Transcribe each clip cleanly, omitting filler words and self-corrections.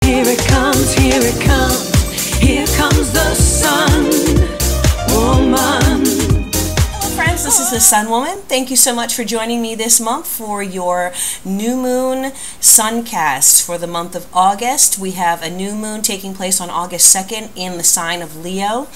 Here it comes, here it comes, here comes the sun, woman. Friends, this is the Sun Woman. Thank you so much for joining me this month for your new moon Suncast for the month of August. We have a new moon taking place on August 2nd in the sign of Leo.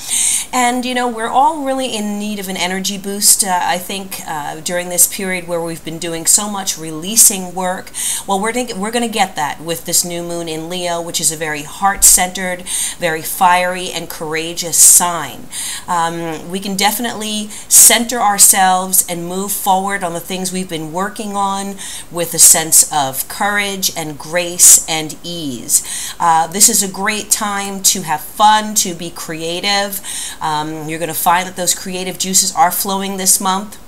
And you know, we're all really in need of an energy boost, I think, during this period where we've been doing so much releasing work. Well, we're going to get that with this new moon in Leo, which is a very heart-centered, very fiery and courageous sign. We can definitely center ourselves and move forward on the things we've been working on with a sense of courage and grace and ease. This is a great time to have fun, to be creative. You're going to find that those creative juices are flowing this month.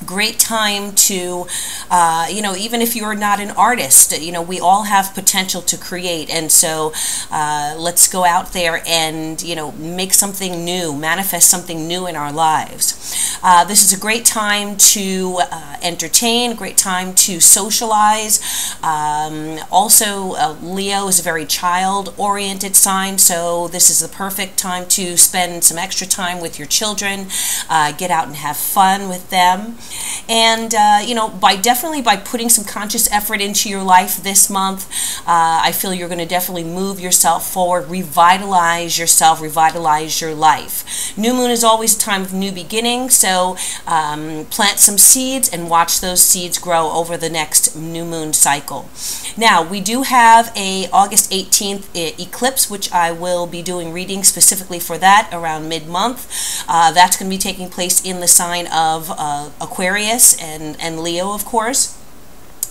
Great time to, you know, even if you're not an artist, you know, we all have potential to create. And so let's go out there and, you know, make something new, manifest something new in our lives. This is a great time to entertain, a great time to socialize. Also, Leo is a very child-oriented sign, so this is the perfect time to spend some extra time with your children, get out and have fun with them. And you know, definitely by putting some conscious effort into your life this month, I feel you're going to definitely move yourself forward, revitalize yourself, revitalize your life. New moon is always a time of new beginning, so plant some seeds and watch those seeds grow over the next new moon cycle. Now, we do have a August 18th eclipse, which I will be doing readings specifically for that around mid-month. That's going to be taking place in the sign of Aquarius and Leo, of course.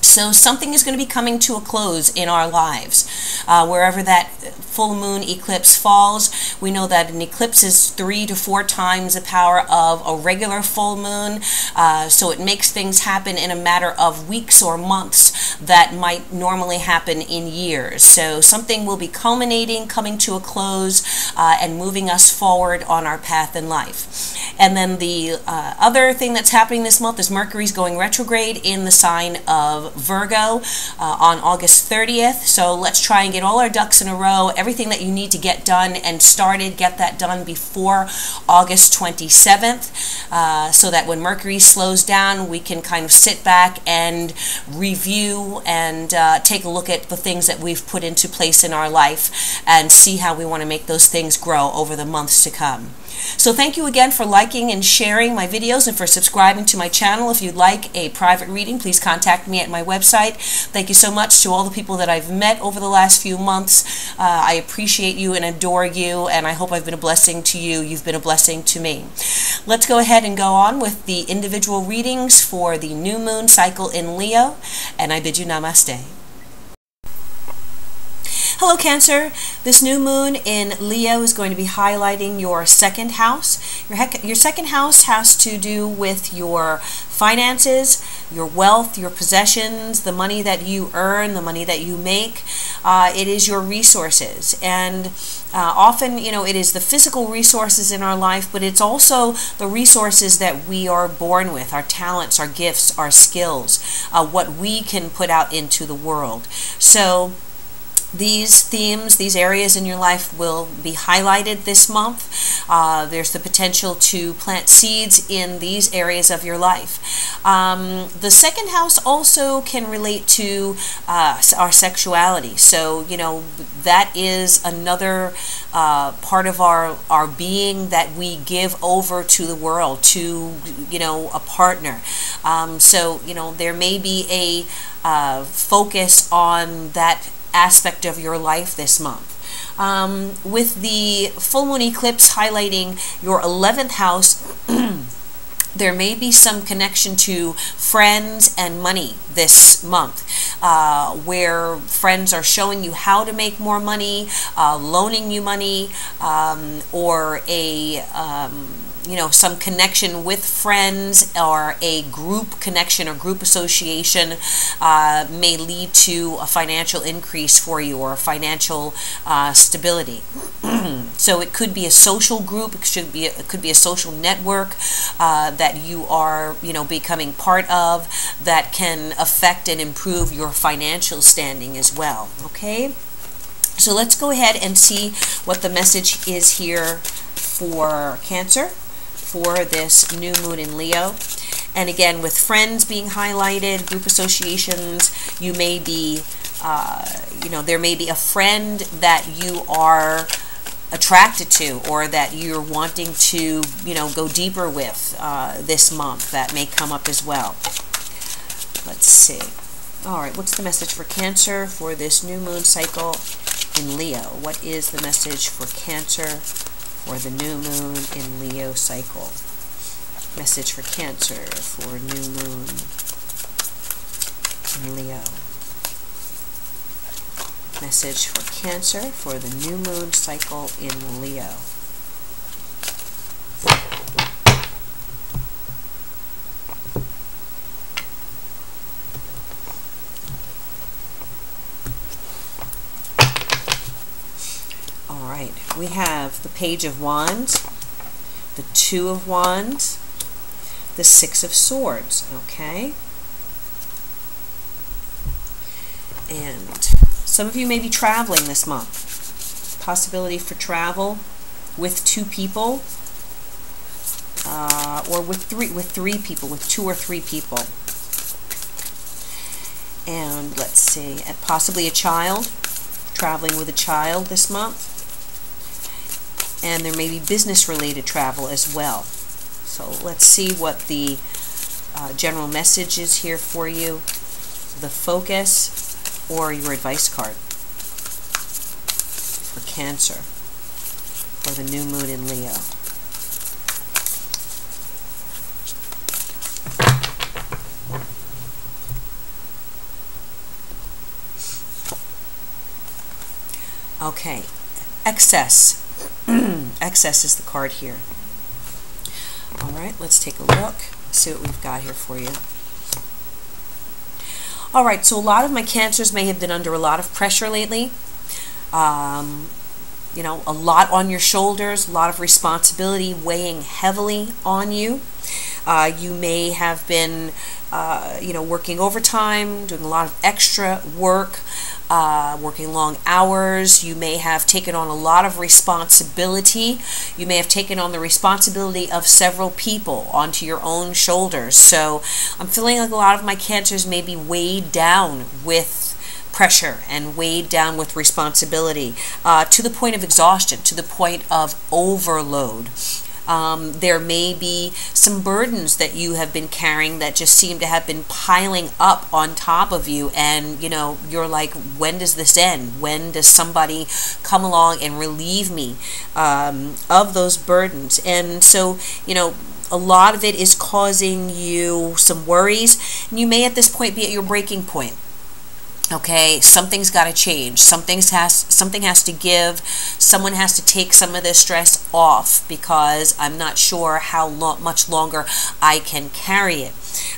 So something is going to be coming to a close in our lives. Wherever that full moon eclipse falls, we know that an eclipse is 3 to 4 times the power of a regular full moon. So it makes things happen in a matter of weeks or months that might normally happen in years. So something will be culminating, coming to a close, and moving us forward on our path in life. And then the other thing that's happening this month is Mercury's going retrograde in the sign of Virgo on August 30th. So let's try and get all our ducks in a row. Everything that you need to get done and started, get that done before August 27th, so that when Mercury slows down, we can kind of sit back and review and take a look at the things that we've put into place in our life and see how we want to make those things grow over the months to come. So thank you again for liking and sharing my videos and for subscribing to my channel. If you'd like a private reading, please contact me at my website. Thank you so much to all the people that I've met over the last few months. I appreciate you and adore you, and I hope I've been a blessing to you. You've been a blessing to me. Let's go ahead and go on with the individual readings for the new moon cycle in Leo, and I bid you namaste. Hello Cancer, this new moon in Leo is going to be highlighting your second house. Your second house has to do with your finances, your wealth, your possessions, the money that you earn, the money that you make. It is your resources, and often, you know, it is the physical resources in our life, but it's also the resources that we are born with, our talents, our gifts, our skills, what we can put out into the world. So these themes, these areas in your life will be highlighted this month. There's the potential to plant seeds in these areas of your life. The second house also can relate to our sexuality. So, you know, that is another part of our being that we give over to the world, to, you know, a partner. So, you know, there may be a focus on that aspect of your life this month. With the full moon eclipse highlighting your 11th house, there may be some connection to friends and money this month, where friends are showing you how to make more money, loaning you money, or you know, some connection with friends, or a group connection or group association may lead to a financial increase for you, or a financial stability. So it could be a social group, it could be a social network that you are, you know, becoming part of, that can affect and improve your financial standing as well. Okay. So let's go ahead and see what the message is here for Cancer for this new moon in Leo. And again, with friends being highlighted, group associations, you may be, there may be a friend that you are attracted to, or that you're wanting to, go deeper with this month. That may come up as well. Let's see. All right, what's the message for Cancer for this new moon cycle in Leo? What is the message for Cancer for the new moon in Leo cycle? Message for Cancer for new moon in Leo. Message for Cancer for the new moon cycle in Leo. All right, we have the Page of Wands, the Two of Wands, the Six of Swords, okay? And some of you may be traveling this month. Possibility for travel with two people, or with three people, with two or three people. And let's see, possibly a child, traveling with a child this month. And there may be business-related travel as well. So let's see what the general message is here for you, the focus, or your advice card for Cancer for the new moon in Leo. Okay, excess. Excess is the card here. All right, let's take a look, see what we've got here for you. All right, so a lot of my Cancers may have been under a lot of pressure lately. A lot on your shoulders, a lot of responsibility weighing heavily on you. You may have been, working overtime, doing a lot of extra work, working long hours. You may have taken on a lot of responsibility. You may have taken on the responsibility of several people onto your own shoulders. So I'm feeling like a lot of my Cancers may be weighed down with pressure and weighed down with responsibility, to the point of exhaustion, to the point of overload. There may be some burdens that you have been carrying that just seem to have been piling up on top of you, and you're like, when does this end? When does somebody come along and relieve me of those burdens? And so a lot of it is causing you some worries, and you may at this point be at your breaking point. Okay, something's got to change. Something has to give. Someone has to take some of this stress off, because I'm not sure how much longer I can carry it.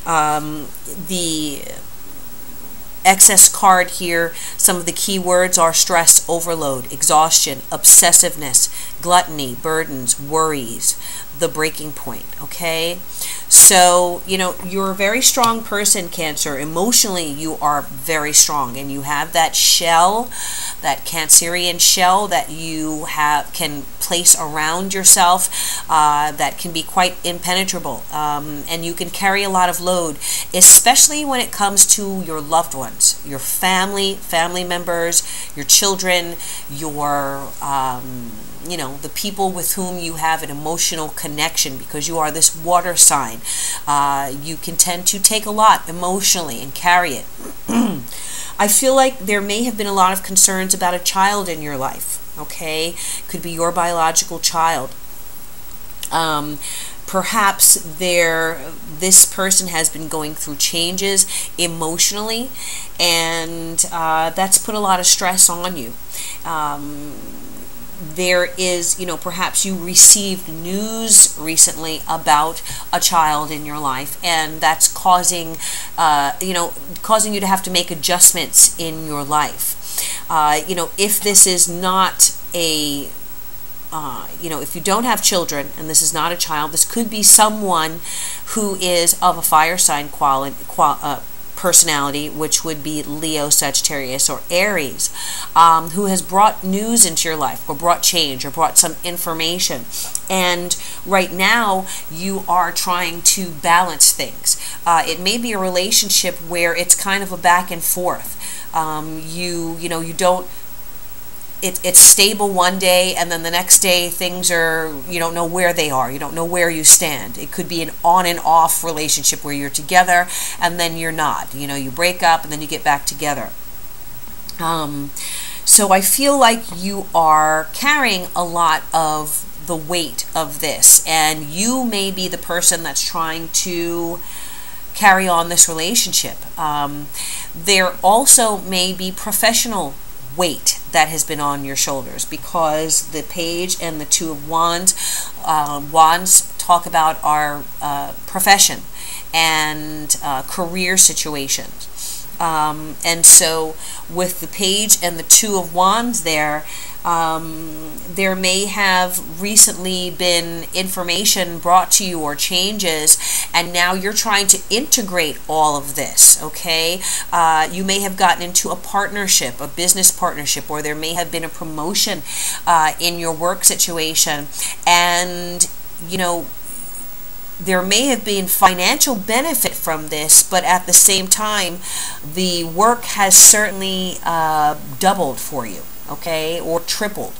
The excess card here, some of the key words are stress, overload, exhaustion, obsessiveness, gluttony, burdens, worries, the breaking point, okay? So, you're a very strong person, Cancer. Emotionally, you are very strong, and you have that shell, that Cancerian shell that you can place around yourself, that can be quite impenetrable, and you can carry a lot of load, especially when it comes to your loved ones, your family members, your children, your the people with whom you have an emotional connection, because you are this water sign. You can tend to take a lot emotionally and carry it. I feel like there may have been a lot of concerns about a child in your life, okay? Could be your biological child. Perhaps this person has been going through changes emotionally, and that's put a lot of stress on you. There is, perhaps you received news recently about a child in your life, and that's causing you to have to make adjustments in your life. If this is not a if you don't have children and this is not a child, this could be someone who is of a fire sign personality, which would be Leo, Sagittarius, or Aries, who has brought news into your life, or brought change, or brought some information. And right now, you are trying to balance things. It may be a relationship where it's kind of a back and forth. You don't. It's stable one day, and then the next day things are, you don't know where they are. You don't know where you stand. It could be an on and off relationship where you're together and then you're not. You break up and then you get back together. So I feel like you are carrying a lot of the weight of this, and you may be the person that's trying to carry on this relationship. There also may be professional weight that has been on your shoulders, because the Page and the Two of Wands, Wands talk about our profession and career situations. And so with the Page and the Two of Wands there may have recently been information brought to you or changes, and now you're trying to integrate all of this, okay? You may have gotten into a partnership, a business partnership, or there may have been a promotion in your work situation, and there may have been financial benefit from this, but at the same time, the work has certainly doubled for you, okay, or tripled.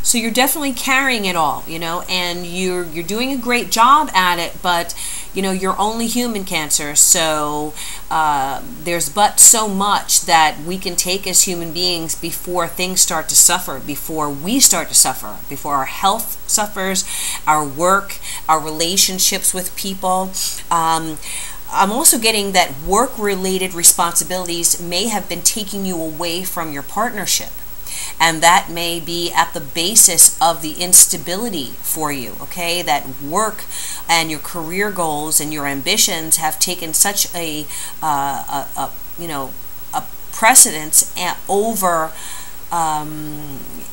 So you're definitely carrying it all, and you're doing a great job at it, but you're only human, Cancer, so there's but so much that we can take as human beings before things start to suffer, before we start to suffer, before our health suffers, our work, our relationships with people. I'm also getting that work-related responsibilities may have been taking you away from your partnership. And that may be at the basis of the instability for you, okay? That work and your career goals and your ambitions have taken such a precedence over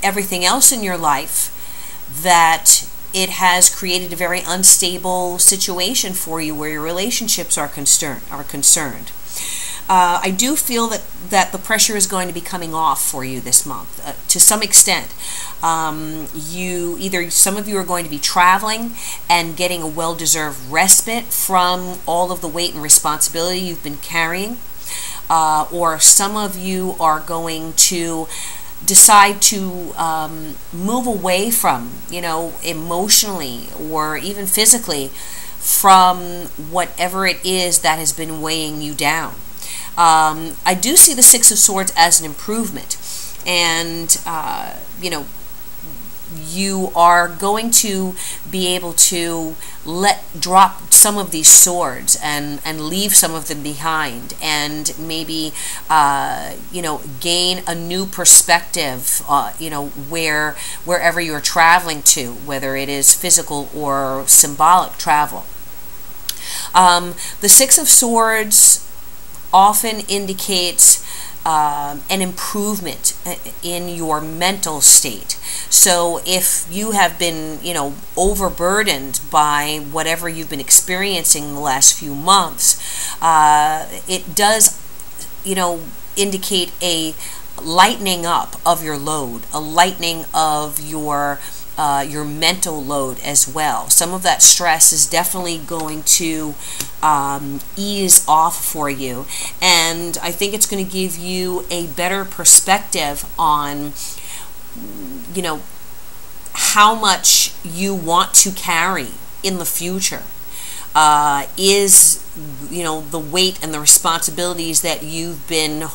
everything else in your life, that it has created a very unstable situation for you where your relationships are concerned. I do feel that the pressure is going to be coming off for you this month to some extent. Some of you are going to be traveling and getting a well-deserved respite from all of the weight and responsibility you've been carrying, or some of you are going to decide to move away from, emotionally or even physically, from whatever it is that has been weighing you down. I do see the Six of Swords as an improvement, and you are going to be able to drop some of these swords and leave some of them behind, and maybe gain a new perspective wherever you're traveling to, whether it is physical or symbolic travel. The Six of Swords often indicates an improvement in your mental state. So if you have been, overburdened by whatever you've been experiencing in the last few months, it does, indicate a lightening up of your load, a lightening of your mental load as well. Some of that stress is definitely going to ease off for you, and I think it's going to give you a better perspective on how much you want to carry in the future. Is the weight and the responsibilities that you've been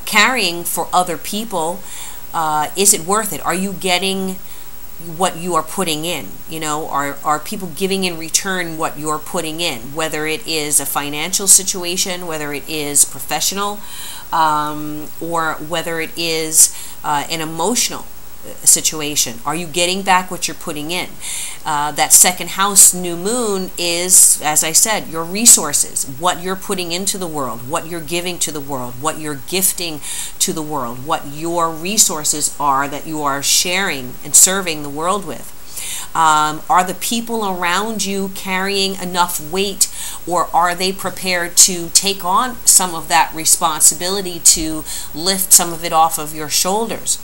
carrying for other people, is it worth it? Are you getting what you are putting in? Are people giving in return what you're putting in, whether it is a financial situation, whether it is professional, or whether it is an emotional situation? Are you getting back what you're putting in? That second house new moon is, as I said, your resources, what you're putting into the world, what you're giving to the world, what you're gifting to the world, what your resources are that you are sharing and serving the world with. Are the people around you carrying enough weight, or are they prepared to take on some of that responsibility to lift some of it off of your shoulders?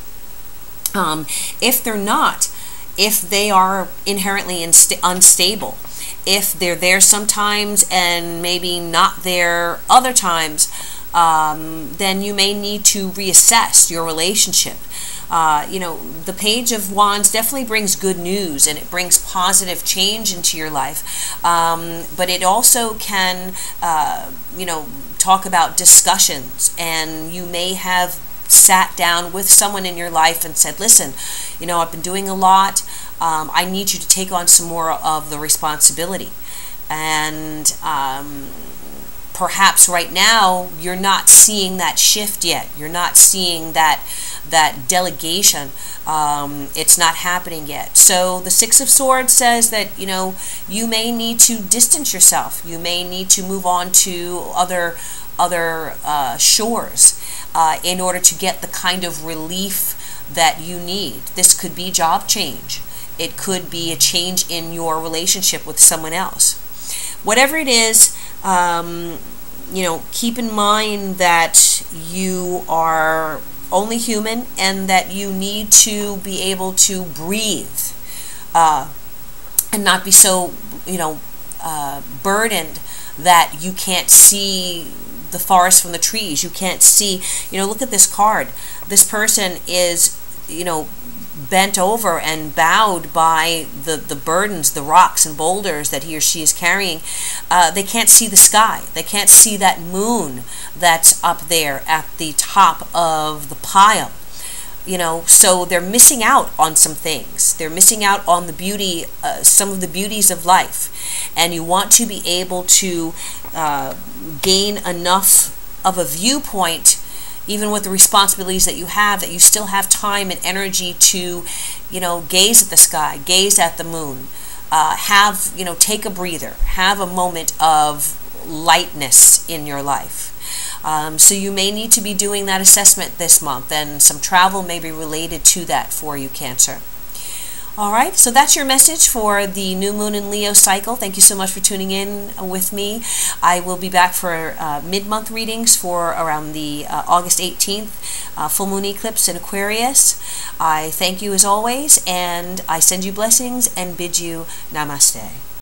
If they're not, if they are inherently unstable, if they're there sometimes and maybe not there other times, then you may need to reassess your relationship. The Page of Wands definitely brings good news, and it brings positive change into your life. But it also can, talk about discussions, and you may have sat down with someone in your life and said, listen, I've been doing a lot. I need you to take on some more of the responsibility. And perhaps right now you're not seeing that shift yet. You're not seeing that delegation. It's not happening yet. So the Six of Swords says that you may need to distance yourself. You may need to move on to other shores in order to get the kind of relief that you need. This could be job change. It could be a change in your relationship with someone else. Whatever it is, keep in mind that you are only human, and that you need to be able to breathe and not be so, burdened that you can't see the forest from the trees. You can't see, look at this card. This person is, bent over and bowed by the burdens, the rocks and boulders that he or she is carrying. They can't see the sky. They can't see that moon that's up there at the top of the pile. So they're missing out on some things. They're missing out on the beauty, some of the beauties of life. And you want to be able to gain enough of a viewpoint, even with the responsibilities that you have, that you still have time and energy to, gaze at the sky, gaze at the moon, take a breather, have a moment of lightness in your life. So you may need to be doing that assessment this month, and some travel may be related to that for you, Cancer. All right, so that's your message for the new moon in Leo cycle. Thank you so much for tuning in with me. I will be back for mid-month readings for around the August 18th full moon eclipse in Aquarius. I thank you as always, and I send you blessings and bid you namaste.